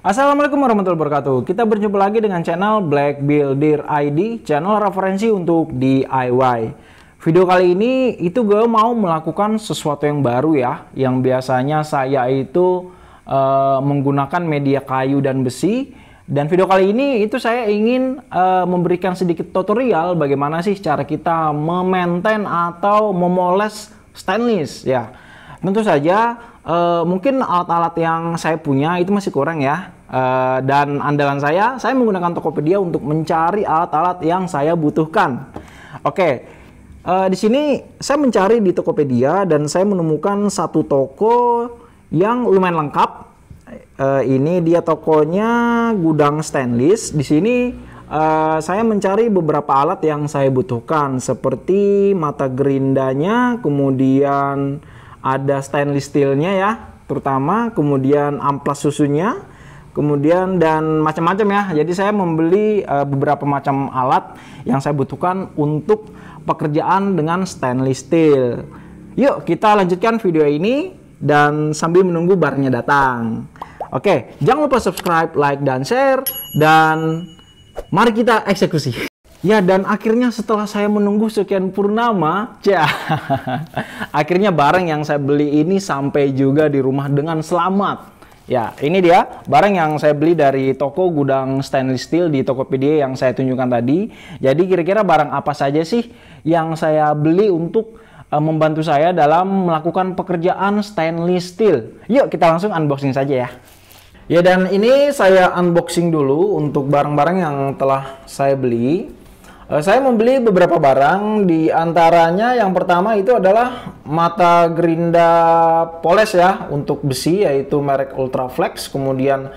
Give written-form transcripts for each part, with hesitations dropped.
Assalamualaikum warahmatullahi wabarakatuh. Kita berjumpa lagi dengan channel Black Builder ID, channel referensi untuk DIY. Video kali ini itu gue mau melakukan sesuatu yang baru ya, yang biasanya saya itu menggunakan media kayu dan besi. Dan video kali ini itu saya ingin memberikan sedikit tutorial bagaimana sih cara kita memaintain atau memoles stainless ya. Tentu saja mungkin alat-alat yang saya punya itu masih kurang ya. Dan andalan saya menggunakan Tokopedia untuk mencari alat-alat yang saya butuhkan. Oke, di sini saya mencari di Tokopedia dan saya menemukan satu toko yang lumayan lengkap. Ini dia tokonya Gudang Stainless. Di sini saya mencari beberapa alat yang saya butuhkan seperti mata gerindanya, kemudian ada stainless steelnya ya, terutama, kemudian amplas susunya, kemudian dan macam-macam ya. Jadi saya membeli beberapa macam alat yang saya butuhkan untuk pekerjaan dengan stainless steel. Yuk kita lanjutkan video ini dan sambil menunggu barangnya datang. Oke, jangan lupa subscribe, like, dan share, dan mari kita eksekusi. Ya, dan akhirnya setelah saya menunggu sekian purnama, akhirnya barang yang saya beli ini sampai juga di rumah dengan selamat. Ya, ini dia barang yang saya beli dari toko Gudang Stainless Steel di Tokopedia yang saya tunjukkan tadi. Jadi kira-kira barang apa saja sih yang saya beli untuk membantu saya dalam melakukan pekerjaan stainless steel? Yuk kita langsung unboxing saja ya. Ya, dan ini saya unboxing dulu untuk barang-barang yang telah saya beli. Saya membeli beberapa barang, di antaranya yang pertama itu adalah mata gerinda poles ya untuk besi, yaitu merek Ultraflex, kemudian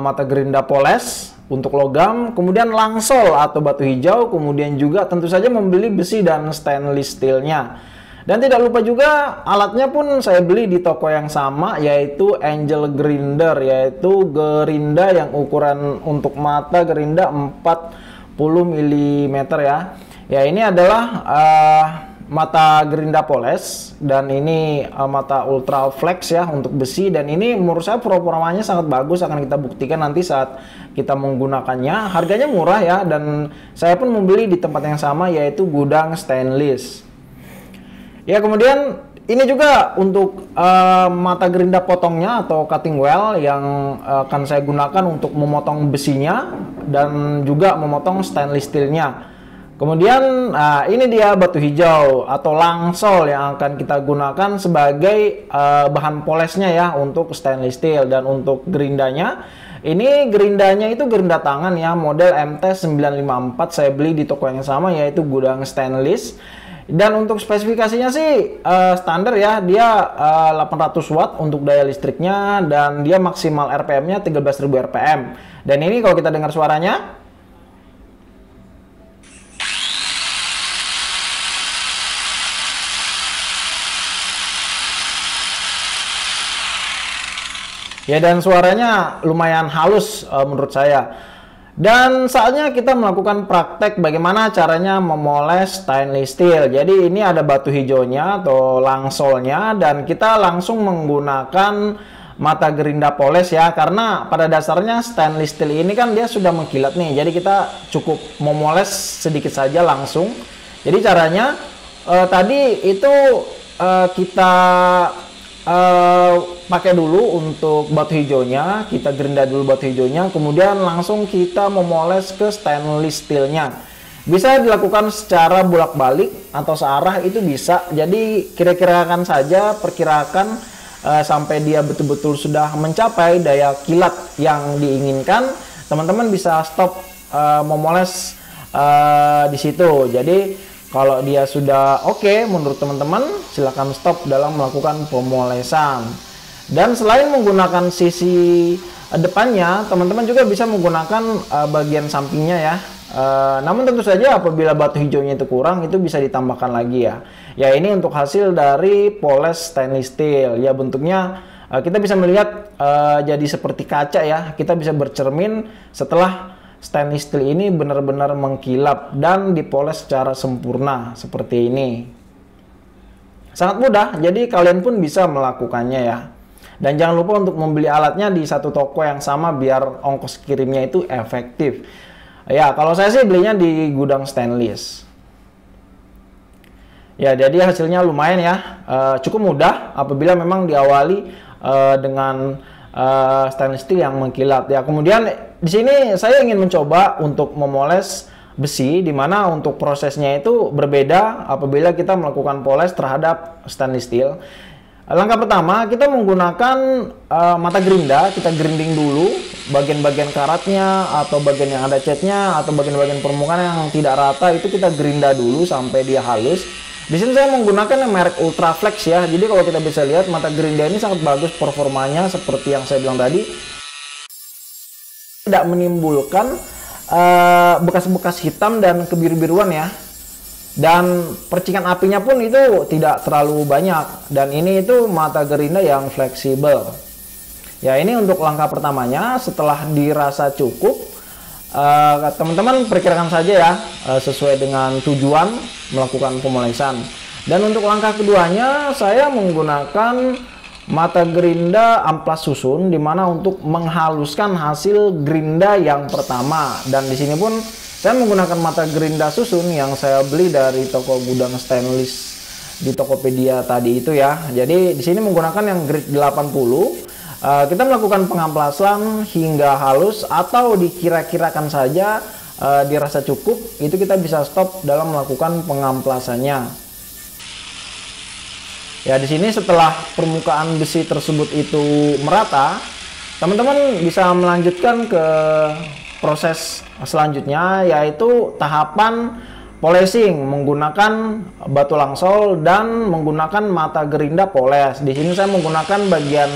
mata gerinda poles untuk logam, kemudian langsol atau batu hijau, kemudian juga tentu saja membeli besi dan stainless steelnya. Dan tidak lupa juga alatnya pun saya beli di toko yang sama, yaitu Angel Grinder, yaitu gerinda yang ukuran untuk mata gerinda 40 mm ya. Ya, ini adalah mata gerinda poles dan ini mata Ultraflex ya untuk besi, dan ini menurut saya performanya sangat bagus, akan kita buktikan nanti saat kita menggunakannya. Harganya murah ya, dan saya pun membeli di tempat yang sama, yaitu Gudang Stainless. Ya, kemudian ini juga untuk mata gerinda potongnya atau cutting well yang akan saya gunakan untuk memotong besinya dan juga memotong stainless steelnya. Kemudian ini dia batu hijau atau langsol yang akan kita gunakan sebagai bahan polesnya ya untuk stainless steel. Dan untuk gerindanya, ini gerindanya itu gerinda tangan ya, model MT954, saya beli di toko yang sama, yaitu Gudang Stainless. Dan untuk spesifikasinya sih standar ya, dia 800 watt untuk daya listriknya, dan dia maksimal RPM-nya 13.000 RPM. Dan ini kalau kita dengar suaranya, ya, dan suaranya lumayan halus menurut saya. Dan saatnya kita melakukan praktek bagaimana caranya memoles stainless steel. Jadi ini ada batu hijaunya atau langsolnya, dan kita langsung menggunakan mata gerinda poles ya, karena pada dasarnya stainless steel ini kan dia sudah mengkilat nih. Jadi kita cukup memoles sedikit saja langsung. Jadi caranya tadi itu kita pakai dulu untuk batu hijaunya, kita gerinda dulu batu hijaunya, kemudian langsung kita memoles ke stainless steelnya. Bisa dilakukan secara bolak-balik atau searah, itu bisa. Jadi kira-kirakan saja, perkirakan sampai dia betul-betul sudah mencapai daya kilat yang diinginkan. Teman-teman bisa stop memoles di situ. Jadi kalau dia sudah oke menurut teman-teman, silakan stop dalam melakukan pemolesan. Dan selain menggunakan sisi depannya, teman-teman juga bisa menggunakan bagian sampingnya ya. Namun tentu saja apabila batu hijaunya itu kurang, itu bisa ditambahkan lagi ya. Ya, ini untuk hasil dari poles stainless steel. Ya, bentuknya kita bisa melihat jadi seperti kaca ya. Kita bisa bercermin setelah stainless steel ini benar-benar mengkilap dan dipoles secara sempurna seperti ini. Sangat mudah, jadi kalian pun bisa melakukannya ya. Dan jangan lupa untuk membeli alatnya di satu toko yang sama biar ongkos kirimnya itu efektif. Ya, kalau saya sih belinya di gudang stainless. Ya, jadi hasilnya lumayan ya, cukup mudah apabila memang diawali dengan stainless steel yang mengkilat ya. Kemudian di sini saya ingin mencoba untuk memoles besi, di mana untuk prosesnya itu berbeda apabila kita melakukan poles terhadap stainless steel. Langkah pertama, kita menggunakan mata gerinda. Kita grinding dulu bagian-bagian karatnya atau bagian yang ada catnya atau bagian-bagian permukaan yang tidak rata, itu kita gerinda dulu sampai dia halus. Di sini saya menggunakan yang merek Ultraflex ya. Jadi kalau kita bisa lihat mata gerinda ini sangat bagus performanya, seperti yang saya bilang tadi. Tidak menimbulkan bekas-bekas hitam dan kebiru-biruan ya. Dan percikan apinya pun itu tidak terlalu banyak. Dan ini itu mata gerinda yang fleksibel. Ya, ini untuk langkah pertamanya. Setelah dirasa cukup, teman-teman perkirakan saja ya, sesuai dengan tujuan melakukan pemolesan. Dan untuk langkah keduanya, saya menggunakan mata gerinda amplas susun, dimana untuk menghaluskan hasil gerinda yang pertama. Dan di sini pun saya menggunakan mata gerinda susun yang saya beli dari toko gudang stainless di Tokopedia tadi itu ya. Jadi di sini menggunakan yang grade 80. Kita melakukan pengamplasan hingga halus atau dikira-kirakan saja dirasa cukup, itu kita bisa stop dalam melakukan pengamplasannya. Ya, di sini setelah permukaan besi tersebut itu merata, teman-teman bisa melanjutkan ke proses selanjutnya, yaitu tahapan polishing menggunakan batu langsol dan menggunakan mata gerinda poles. Di sini saya menggunakan bagian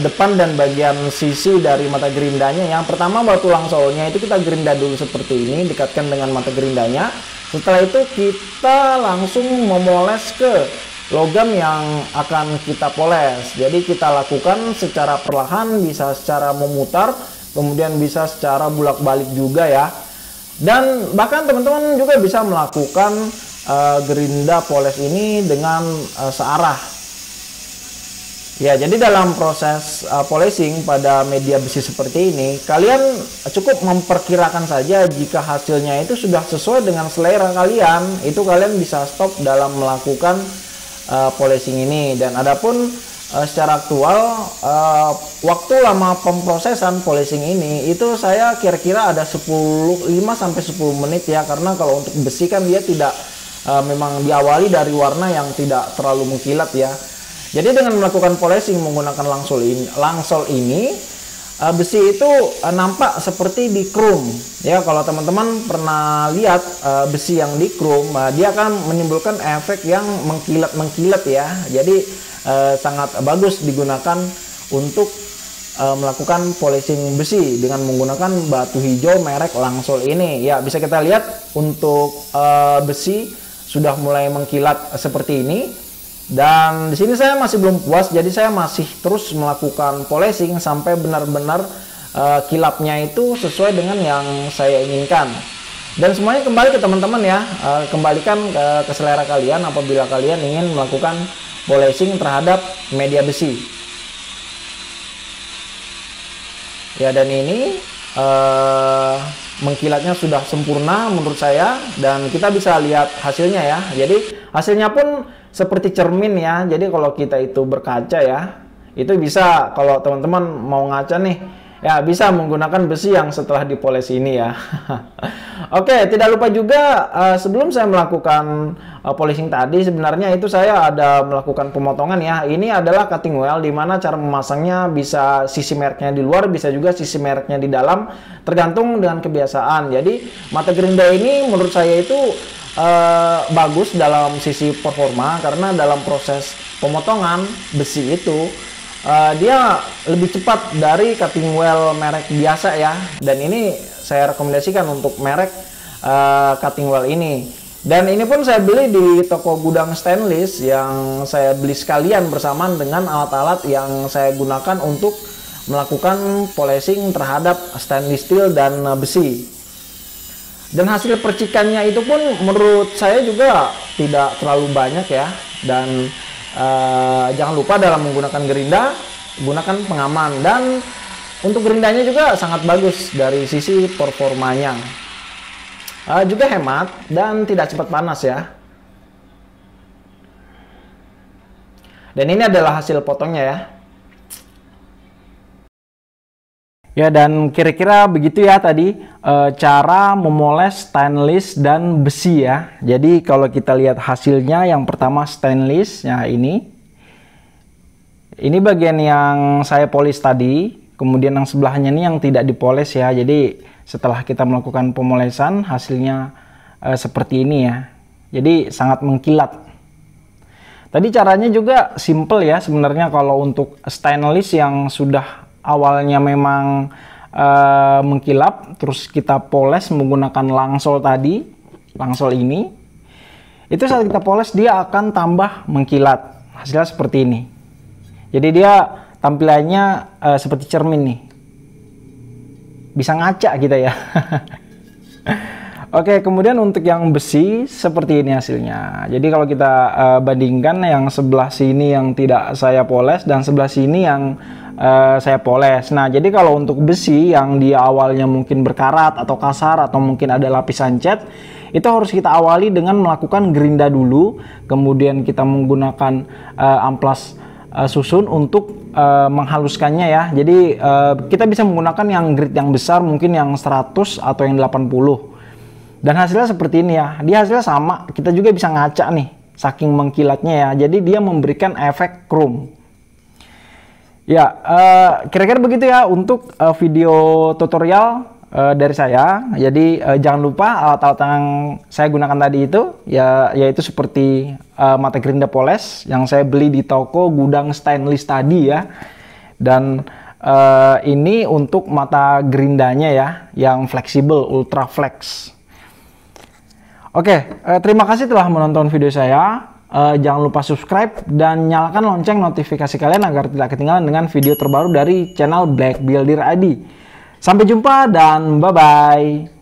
depan dan bagian sisi dari mata gerindanya. Yang pertama, batu langsolnya itu kita gerinda dulu seperti ini, dekatkan dengan mata gerindanya. Setelah itu kita langsung memoles ke logam yang akan kita poles. Jadi kita lakukan secara perlahan, bisa secara memutar, kemudian bisa secara bolak-balik juga ya. Dan bahkan teman-teman juga bisa melakukan gerinda poles ini dengan searah. Ya, jadi dalam proses polishing pada media besi seperti ini, kalian cukup memperkirakan saja. Jika hasilnya itu sudah sesuai dengan selera kalian, itu kalian bisa stop dalam melakukan polishing ini. Dan adapun secara aktual waktu lama pemprosesan polishing ini itu saya kira-kira ada 5 sampai 10 menit ya, karena kalau untuk besi kan dia tidak memang diawali dari warna yang tidak terlalu mengkilat ya. Jadi dengan melakukan polishing menggunakan langsol ini, besi itu nampak seperti di chrome ya. Kalau teman-teman pernah lihat besi yang di chrome, dia akan menimbulkan efek yang mengkilat ya. Jadi sangat bagus digunakan untuk melakukan polishing besi dengan menggunakan batu hijau merek langsol ini ya. Bisa kita lihat untuk besi sudah mulai mengkilat seperti ini. Dan di sini saya masih belum puas, jadi saya masih terus melakukan polishing sampai benar-benar kilapnya itu sesuai dengan yang saya inginkan. Dan semuanya kembali ke teman-teman ya, kembalikan ke selera kalian apabila kalian ingin melakukan polishing terhadap media besi. Ya, dan ini mengkilatnya sudah sempurna menurut saya, dan kita bisa lihat hasilnya ya. Jadi hasilnya pun seperti cermin ya. Jadi kalau kita itu berkaca ya, itu bisa, kalau teman-teman mau ngaca nih ya, bisa menggunakan besi yang setelah dipoles ini ya. Oke, tidak lupa juga sebelum saya melakukan polishing tadi, sebenarnya itu saya ada melakukan pemotongan ya. Ini adalah cutting well, dimana cara memasangnya bisa sisi mereknya di luar, bisa juga sisi mereknya di dalam, tergantung dengan kebiasaan. Jadi mata gerinda ini menurut saya itu bagus dalam sisi performa, karena dalam proses pemotongan besi itu dia lebih cepat dari cutting well merek biasa ya. Dan ini saya rekomendasikan untuk merek cutting well ini. Dan ini pun saya beli di toko gudang stainless, yang saya beli sekalian bersamaan dengan alat-alat yang saya gunakan untuk melakukan polishing terhadap stainless steel dan besi. Dan hasil percikannya itu pun menurut saya juga tidak terlalu banyak ya. Dan jangan lupa dalam menggunakan gerinda, gunakan pengaman. Dan untuk gerindanya juga sangat bagus dari sisi performanya. Juga hemat dan tidak cepat panas ya. Dan ini adalah hasil potongnya ya. Ya, dan kira-kira begitu ya tadi cara memoles stainless dan besi ya. Jadi kalau kita lihat hasilnya, yang pertama stainless, ya ini bagian yang saya polis tadi, kemudian yang sebelahnya ini yang tidak dipoles ya. Jadi setelah kita melakukan pemolesan, hasilnya seperti ini ya. Jadi sangat mengkilat. Tadi caranya juga simple ya sebenarnya. Kalau untuk stainless yang sudah awalnya memang mengkilap, terus kita poles menggunakan langsol tadi, langsol ini, itu saat kita poles dia akan tambah mengkilat. Hasilnya seperti ini. Jadi dia tampilannya seperti cermin nih, bisa ngaca kita ya. Oke, kemudian untuk yang besi seperti ini hasilnya. Jadi kalau kita bandingkan, yang sebelah sini yang tidak saya poles dan sebelah sini yang saya poles. Nah, jadi kalau untuk besi yang dia awalnya mungkin berkarat atau kasar atau mungkin ada lapisan cat, itu harus kita awali dengan melakukan gerinda dulu, kemudian kita menggunakan amplas susun untuk menghaluskannya ya. Jadi kita bisa menggunakan yang grit yang besar, mungkin yang 100 atau yang 80. Dan hasilnya seperti ini ya. Dia hasilnya sama, kita juga bisa ngaca nih, saking mengkilatnya ya. Jadi dia memberikan efek chrome. Ya, kira-kira begitu ya untuk video tutorial dari saya. Jadi jangan lupa alat-alat yang saya gunakan tadi itu ya, yaitu seperti mata gerinda poles yang saya beli di toko gudang stainless tadi ya. Dan ini untuk mata gerindanya ya, yang fleksibel, ultra flex. Oke, terima kasih telah menonton video saya. Jangan lupa subscribe dan nyalakan lonceng notifikasi kalian agar tidak ketinggalan dengan video terbaru dari channel Black Builder ID. Sampai jumpa dan bye-bye.